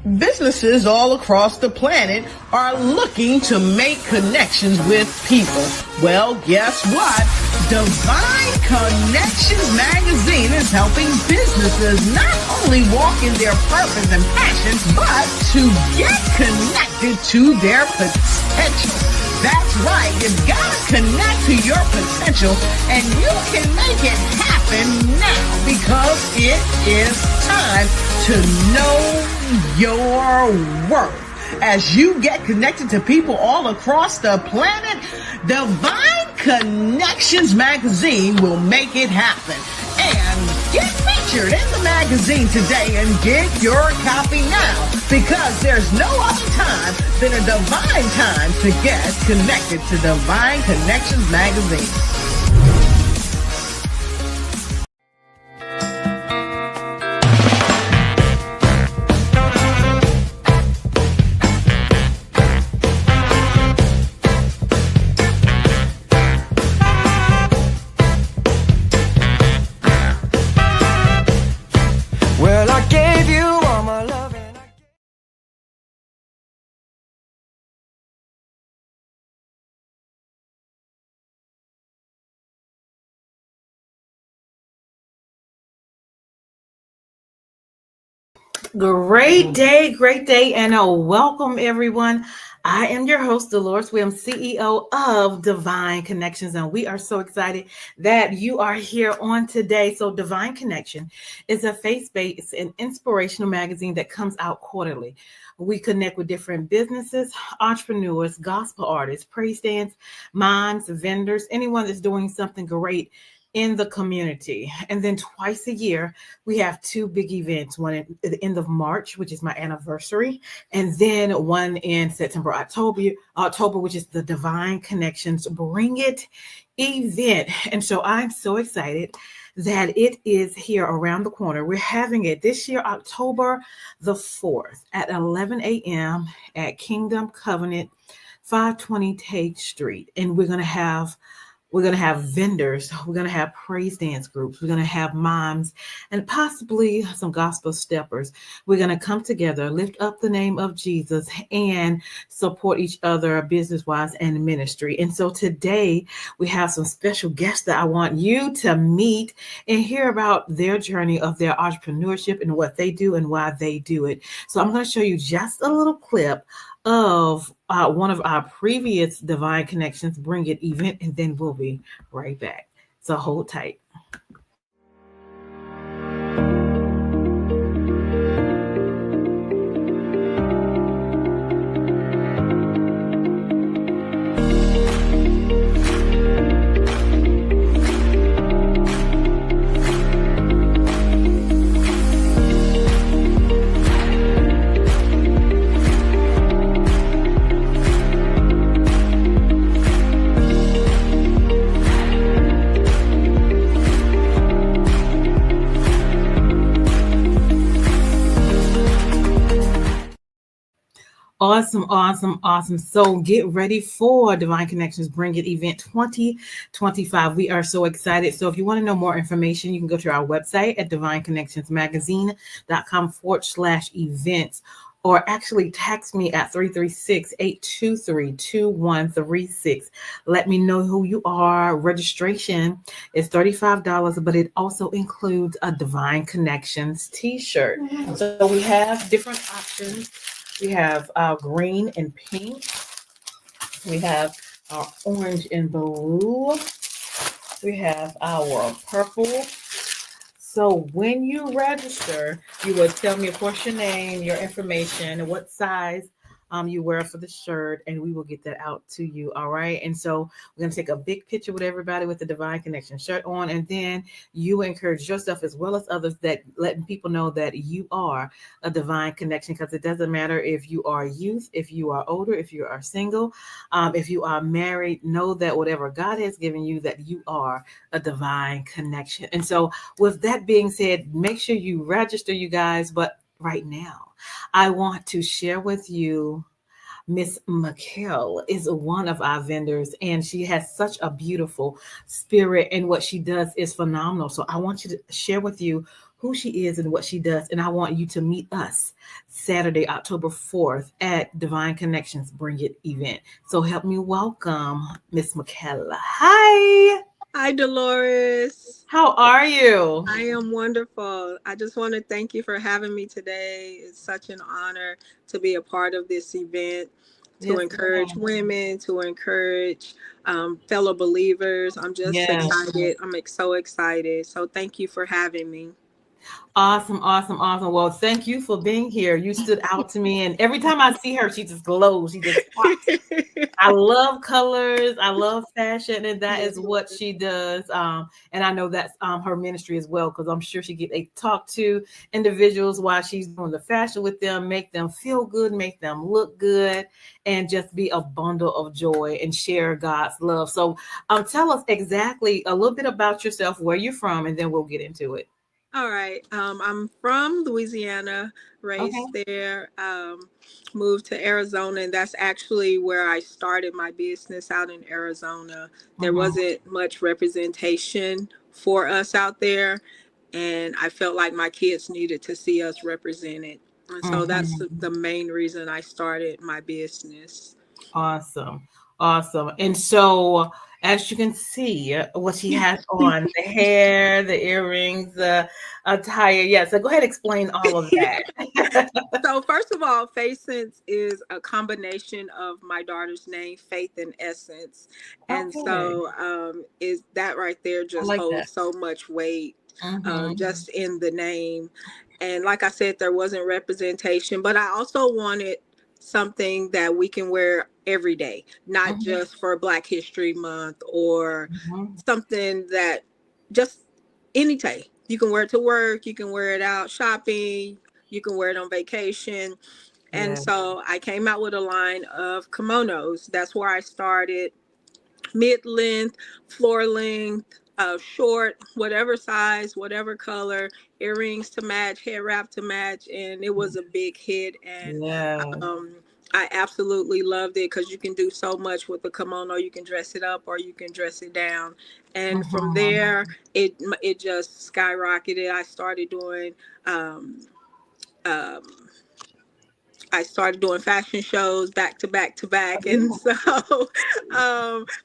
Businesses all across the planet are looking to make connections with people. Well, guess what? Divine Connections magazine is helping businesses not only walk in their purpose and passions, but to get connected to their potential. That's right. You've got to connect to your potential, and you can make it happen now because it is time to know your worth. As you get connected to people all across the planet, Divine Connections magazine will make it happen. And get featured in the magazine today and get your copy now, because there's no other time than a divine time to get connected to Divine Connections magazine. Great day, and welcome everyone. I am your host, DelorisWilliams, CEO of Divine Connections, and we are so excited that you are here on today. So Divine Connection is a faith-based and inspirational magazine that comes out quarterly. We connect with different businesses, entrepreneurs, gospel artists, praise dance, moms, vendors, anyone that's doing something great in the community. And then twice a year, we have two big events, one at the end of March, which is my anniversary, and then one in September, October, which is the Divine Connections Bring It event. And so I'm so excited that it is here around the corner. We're having it this year, October the 4th at 11 a.m. at Kingdom Covenant, 520 Tate Street. And we're going to have vendors, we're going to have praise dance groups, we're going to have moms, and possibly some gospel steppers. We're going to come together, lift up the name of Jesus, and support each other business-wise and ministry. And so today we have some special guests that I want you to meet and hear about their journey of their entrepreneurship and what they do and why they do it. So I'm going to show you just a little clip of one of our previous Divine Connections Bring It event, and then we'll be right back. So hold tight. Awesome. So get ready for Divine Connections Bring It event 2025. We are so excited. So if you want to know more information, you can go to our website at divineconnectionsmagazine.com/events, or actually text me at 336-823-2136. Let me know who you are. Registration is $35, but it also includes a Divine Connections t-shirt. So we have different options. We have our green and pink. We have our orange and blue. We have our purple. So when you register, you will tell me, of course, your name, your information, and what size you wear for the shirt, and we will get that out to you. All right. And so we're going to take a big picture with everybody with the Divine Connection shirt on, and then you encourage yourself as well as others, that letting people know that you are a divine connection, because it doesn't matter if you are youth, if you are older, if you are single, if you are married, know that whatever God has given you, that you are a divine connection. And so with that being said, make sure you register, you guys. But right now, I want to share with you, Miss Mikel is one of our vendors, and she has such a beautiful spirit, and what she does is phenomenal. So I want you to share with you who she is and what she does. And I want you to meet us Saturday, October 4th at Divine Connections Bring It event. So help me welcome Miss Mikel. Hi. Hi, Dolores. How are you? I am wonderful. I just want to thank you for having me today. It's such an honor to be a part of this event, to Yes, encourage women, to encourage fellow believers. I'm just yes. excited. I'm so excited. So thank you for having me. Awesome. Well, thank you for being here. You stood out to me, and every time I see her, she just glows. She just pops. I love colors. I love fashion, and that is what she does. And I know that's her ministry as well, because I'm sure they talk to individuals while she's doing the fashion with them, make them feel good, make them look good, and just be a bundle of joy and share God's love. So, tell us exactly a little bit about yourself, where you're from, and then we'll get into it. All right. I'm from Louisiana, raised there, moved to Arizona, and that's actually where I started my business out in Arizona. There wasn't much representation for us out there, and I felt like my kids needed to see us represented. And so that's the main reason I started my business. Awesome. And so, as you can see, what she has on, the hair, the earrings, the attire. Yeah, so go ahead and explain all of that. So first of all, Faithsense is a combination of my daughter's name, Faith and Essence. And so is that right there just holds so much weight just in the name. And like I said, there wasn't representation, but I also wanted something that we can wear every day, not just for Black History Month or something that just any day. You can wear it to work, you can wear it out shopping, you can wear it on vacation. And so I came out with a line of kimonos. That's where I started. Mid-length, floor length, short, whatever size, whatever color, earrings to match, hair wrap to match, and it was a big hit. And I absolutely loved it because you can do so much with the kimono. You can dress it up or you can dress it down. And from there, it just skyrocketed. I started doing I started doing fashion shows back to back to back. And so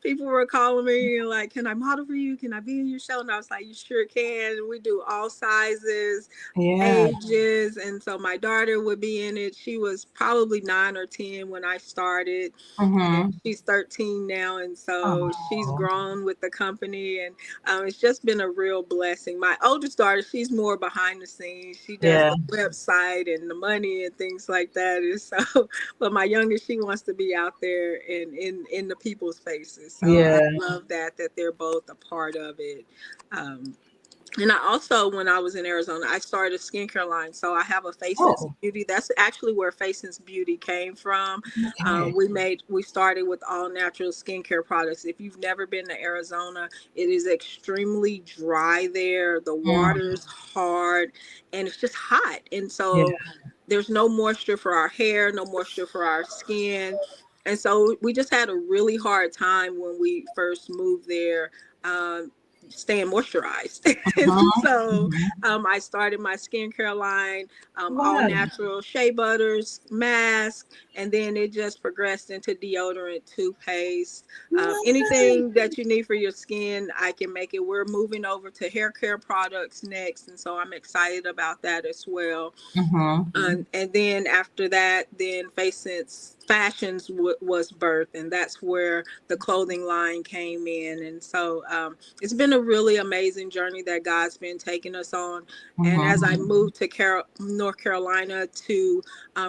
people were calling me and like, can I model for you? Can I be in your show? And I was like, you sure can. We do all sizes, ages. And so my daughter would be in it. She was probably 9 or 10 when I started. And she's 13 now. And so she's grown with the company. And it's just been a real blessing. My oldest daughter, she's more behind the scenes. She does the website and the money and things like that. And so, but my youngest, she wants to be out there and in the people's faces. So I love that they're both a part of it. And I also, when I was in Arizona, I started a skincare line. So I have a Faithsense Beauty. That's actually where Faithsense Beauty came from. We started with all natural skincare products. If you've never been to Arizona, it is extremely dry there. The water's hard and it's just hot. And so there's no moisture for our hair, no moisture for our skin. And so we just had a really hard time when we first moved there. Staying moisturized. So I started my skincare line, all natural shea butters, mask, and then it just progressed into deodorant, toothpaste, anything that you need for your skin, I can make it. We're moving over to hair care products next, and so I'm excited about that as well. And then after that, then Faithsense Fashions was birthed, and that's where the clothing line came in. And so it's been a really amazing journey that God's been taking us on. And as I moved to North Carolina to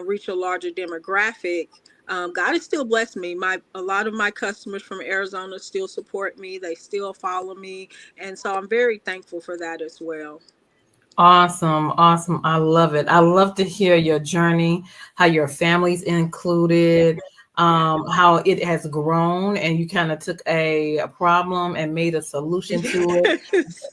reach a larger demographic, God has still blessed me. A lot of my customers from Arizona still support me. They still follow me. And so I'm very thankful for that as well. Awesome. I love it. I love to hear your journey, how your family's included, how it has grown and you kind of took a problem and made a solution to it.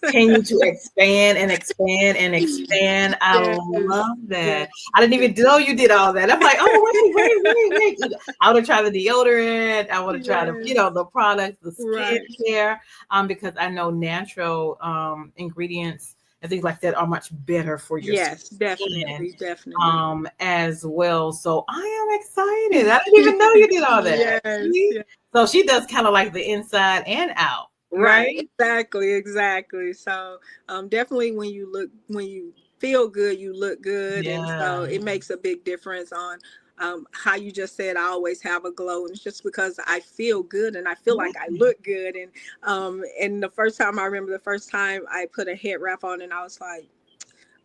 Continue to expand and expand and expand. I love that. I didn't even know you did all that. I'm like, oh, wait. I want to try the deodorant. I want to try the products, the skincare, because I know natural ingredients and things like that are much better for your Yes, skin, definitely. as well. So I am excited. I didn't even know you did all that. Yes. So she does kind of like the inside and out, right? Exactly. So definitely when you feel good, you look good. And so it makes a big difference on how you just said, I always have a glow. And it's just because I feel good and I feel like I look good. And the first time I put a head wrap on, and I was like,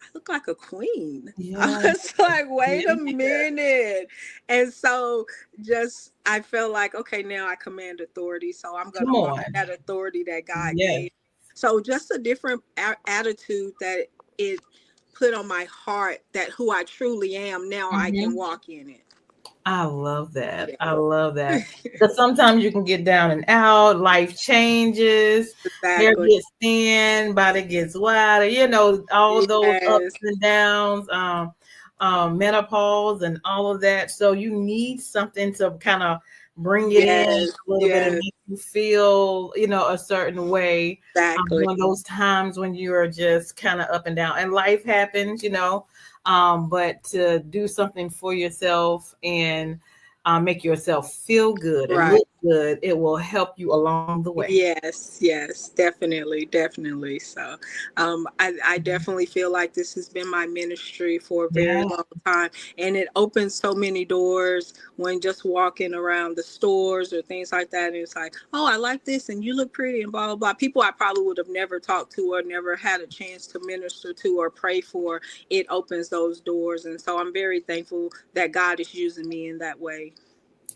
I look like a queen. I was like, wait a minute. And so I felt like, okay, now I command authority. So I'm going to walk in that authority that God gave. So just a different attitude that it put on my heart, that who I truly am, now I can walk in it. I love that. I love that. Because sometimes you can get down and out, life changes, hair gets thin, body gets wider, all those ups and downs, menopause and all of that. So you need something to kind of bring it in a little bit and make you feel, a certain way. During those times when you are just kind of up and down, and life happens, but to do something for yourself and make yourself feel good and look good, it will help you along the way. Yes, definitely. So I definitely feel like this has been my ministry for a very long time, and it opens so many doors when just walking around the stores or things like that. And it's like, oh, I like this, and you look pretty, and blah blah blah. People I probably would have never talked to or never had a chance to minister to or pray for. It opens those doors, and so I'm very thankful that God is using me in that way.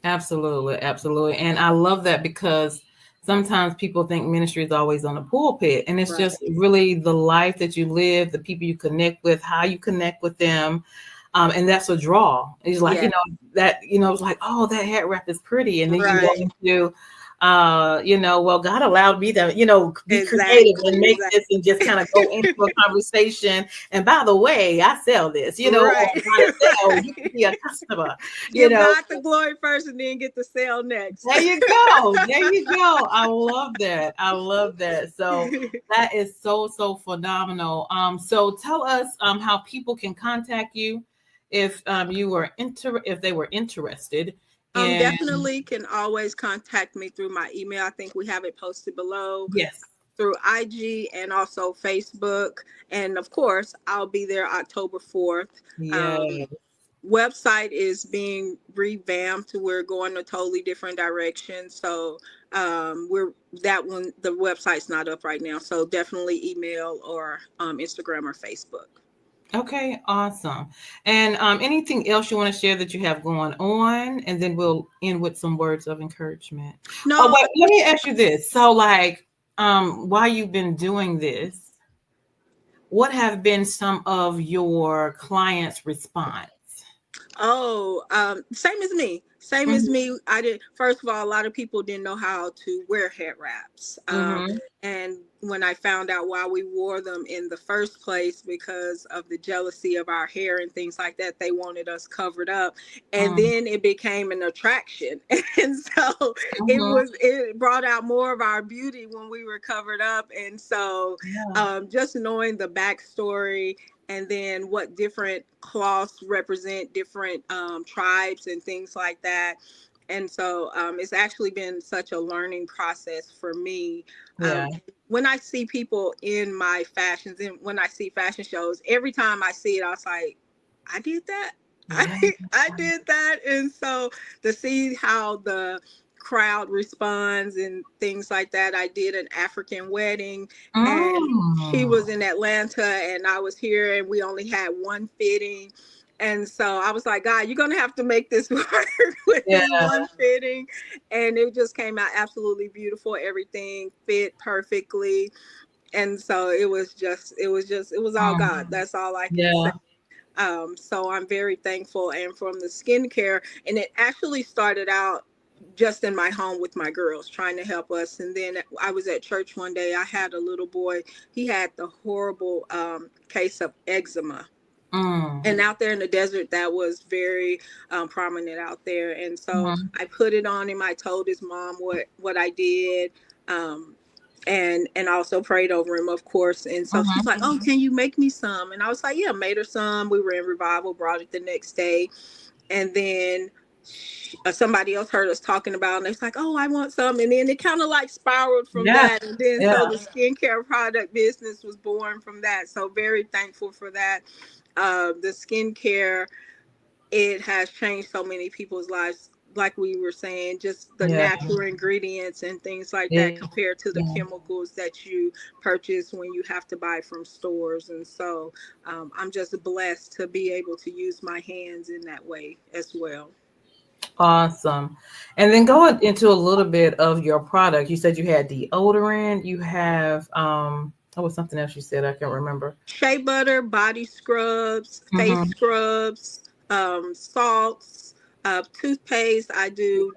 Absolutely. And I love that, because sometimes people think ministry is always on the pulpit, and it's just really the life that you live, the people you connect with, how you connect with them. And that's a draw. It's like, it's like, oh, that hat wrap is pretty. And then you go into, well, God allowed me to, be creative and make this, and just kind of go into a conversation. And by the way, I sell this, or you can be a customer. Give God the glory first and then get the sale next. There you go. I love that. So that is so phenomenal. So tell us how people can contact you if they were interested. Definitely can always contact me through my email. I think we have it posted below. Yes. Through IG and also Facebook. And of course, I'll be there October 4th. Website is being revamped. We're going a totally different direction. So the website's not up right now. So definitely email or Instagram or Facebook. Okay, awesome. And anything else you want to share that you have going on? And then we'll end with some words of encouragement. No. Wait, let me ask you this. So while you've been doing this, what have been some of your clients' response? Oh, same as me. First of all, a lot of people didn't know how to wear head wraps. And when I found out why we wore them in the first place, because of the jealousy of our hair and things like that, they wanted us covered up. And then it became an attraction. And so it brought out more of our beauty when we were covered up. And so just knowing the backstory, and then what different cloths represent different tribes and things like that. And so it's actually been such a learning process for me. When I see people in my fashions, and when I see fashion shows, every time I see it, I was like, I did that. I did that. And so to see how the crowd responds and things like that. I did an African wedding, and she was in Atlanta and I was here, and we only had one fitting. And so I was like, God, you're going to have to make this work with one fitting. And it just came out absolutely beautiful. Everything fit perfectly. And so it was all God. That's all I can say. So I'm very thankful. And from the skincare, and it actually started out just in my home with my girls, trying to help us. And then I was at church one day. I had a little boy. He had the horrible case of eczema. And out there in the desert, that was very prominent out there. And so I put it on him. I told his mom what I did. and also prayed over him, of course. And so she's like, "Oh, can you make me some?" And I was like, "Yeah," made her some. We were in revival, brought it the next day. And then somebody else heard us talking about it, and it's like, "Oh, I want some." And then it kind of like spiraled from that. And then so the skincare product business was born from that. So very thankful for that. The skincare, it has changed so many people's lives. Like we were saying, just the natural ingredients and things like that compared to the chemicals that you purchase when you have to buy from stores. And so I'm just blessed to be able to use my hands in that way as well. Awesome. And then going into a little bit of your product, you said you had deodorant, you have what was something else you said? I can't remember. Shea butter, body scrubs, face scrubs, salts, toothpaste. I do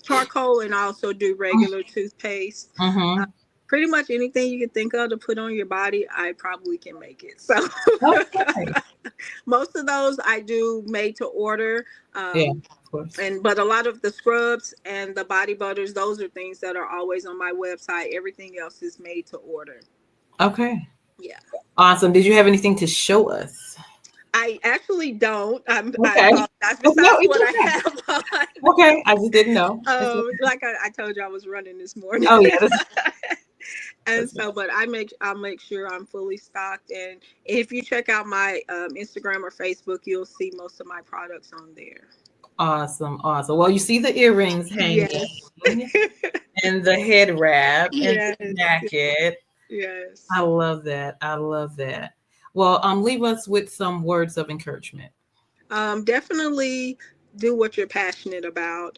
charcoal, and I also do regular toothpaste. Pretty much anything you can think of to put on your body, I probably can make it. So most of those I do made to order. Of course. But a lot of the scrubs and the body butters, those are things that are always on my website. Everything else is made to order. Okay. Yeah. Awesome. Did you have anything to show us? I actually don't. Okay. That's besides what I have on. Okay. I just didn't know. Like I told you, I was running this morning. Oh, yeah. And so, but I'll make sure I'm fully stocked. And if you check out my Instagram or Facebook, you'll see most of my products on there. Awesome. Well, you see the earrings hanging and the head wrap and the jacket. Yes. I love that. Well, leave us with some words of encouragement. Definitely do what you're passionate about.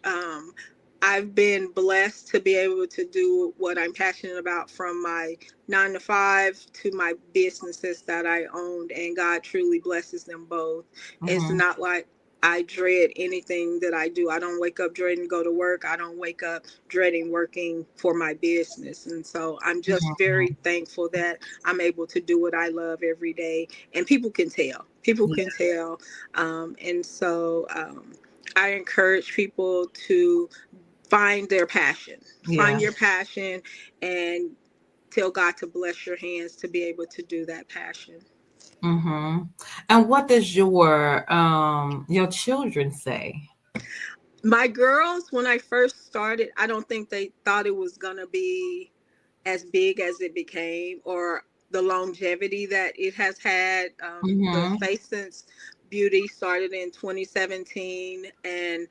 I've been blessed to be able to do what I'm passionate about, from my 9-to-5 to my businesses that I owned, and God truly blesses them both. It's not like I dread anything that I do. I don't wake up dreading to go to work. I don't wake up dreading working for my business. And so I'm just very thankful that I'm able to do what I love every day. And people can tell. And so I encourage people to find their passion. Find your passion and tell God to bless your hands to be able to do that passion. And what does your children say? My girls, when I first started, I don't think they thought it was going to be as big as it became, or the longevity that it has had. The Face Sense Beauty started in 2017, and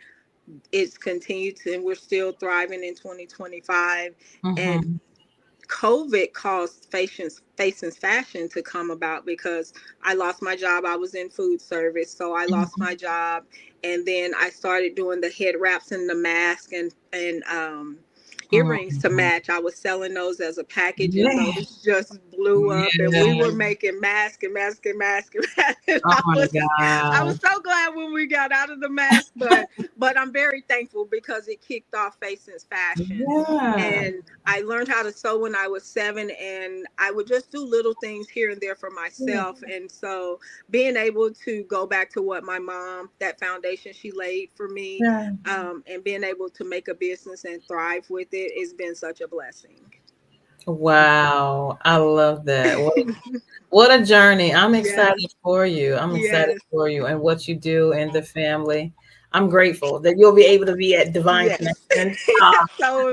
it's continued to, and we're still thriving in 2025. And COVID caused Face Sense Fashion to come about, because I lost my job. I was in food service, so I lost my job, and then I started doing the head wraps and the mask and earrings to match. I was selling those as a package, and those just blew up, and we were making mask. And I was so glad when we got out of the mask, but I'm very thankful because it kicked off Face Sense Fashion. And I learned how to sew when I was 7, and I would just do little things here and there for myself. And so being able to go back to what my mom, that foundation she laid for me, and being able to make a business and thrive with it, it's been such a blessing. Wow, I love that. What a journey. I'm excited for you. I'm excited for you and what you do and the family. I'm grateful that you'll be able to be at Divine Connection,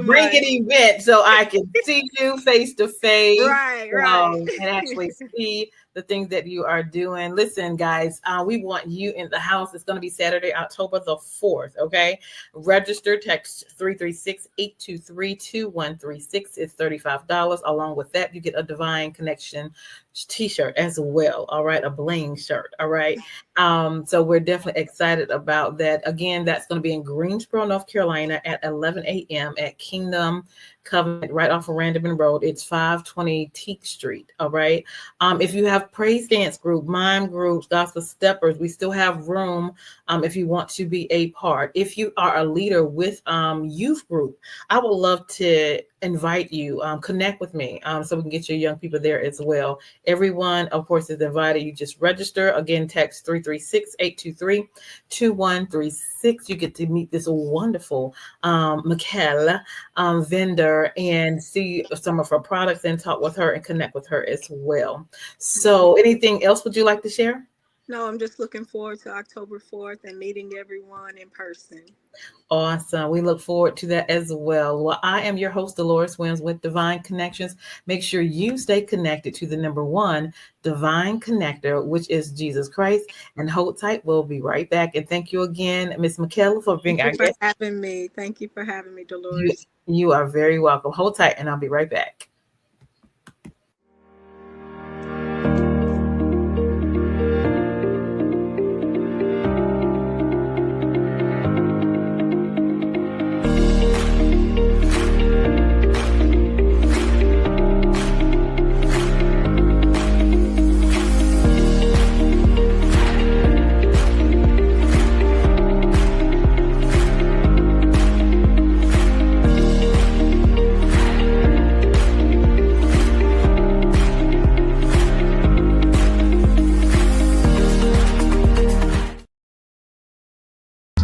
bring an event so I can see you face to face, and actually see the things that you are doing. Listen, guys, we want you in the house. It's going to be Saturday, October the 4th. Okay, register. Text 336-823-2136. It's $35. Along with that, you get a Divine Connection t-shirt as well. All right, a bling shirt. All right. So we're definitely excited about that. Again, that's going to be in Greensboro, North Carolina at 11 a.m. at Kingdom Covenant, right off of Randaman Road. It's 520 Teak Street. All right. If you have praise dance group, mime groups, gospel steppers, we still have room if you want to be a part. If you are a leader with youth group, I would love to invite you, connect with me so we can get your young people there as well. Everyone, of course, is invited. You just register. Again, text 336-823-2136. You get to meet this wonderful Mikel vendor her and see some of her products and talk with her and connect with her as well. So anything else would you like to share? No, I'm just looking forward to October 4th and meeting everyone in person. Awesome. We look forward to that as well. Well, I am your host, DelorisWilliams with Divine Connections. Make sure you stay connected to the number one divine connector, which is Jesus Christ. And hold tight. We'll be right back. And thank you again, Miss Mikel, for being our guest. Having me. Thank you for having me, Deloris. You are very welcome. Hold tight, and I'll be right back.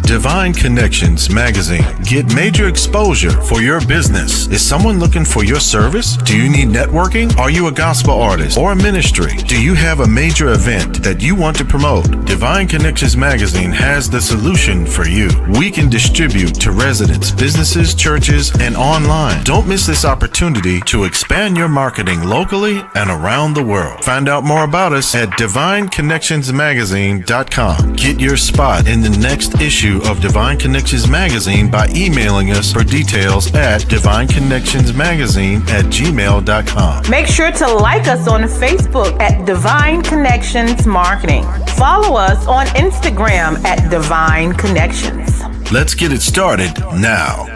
Divine Connections Magazine. Get major exposure for your business. Is someone looking for your service? Do you need networking? Are you a gospel artist or a ministry? Do you have a major event that you want to promote? Divine Connections Magazine has the solution for you. We can distribute to residents, businesses, churches, and online. Don't miss this opportunity to expand your marketing locally and around the world. Find out more about us at divineconnectionsmagazine.com. Get your spot in the next issue of Divine Connections Magazine by emailing us for details at divineconnectionsmagazine@gmail.com. Make sure to like us on Facebook at Divine Connections Marketing. Follow us on Instagram at Divine Connections. Let's get it started now.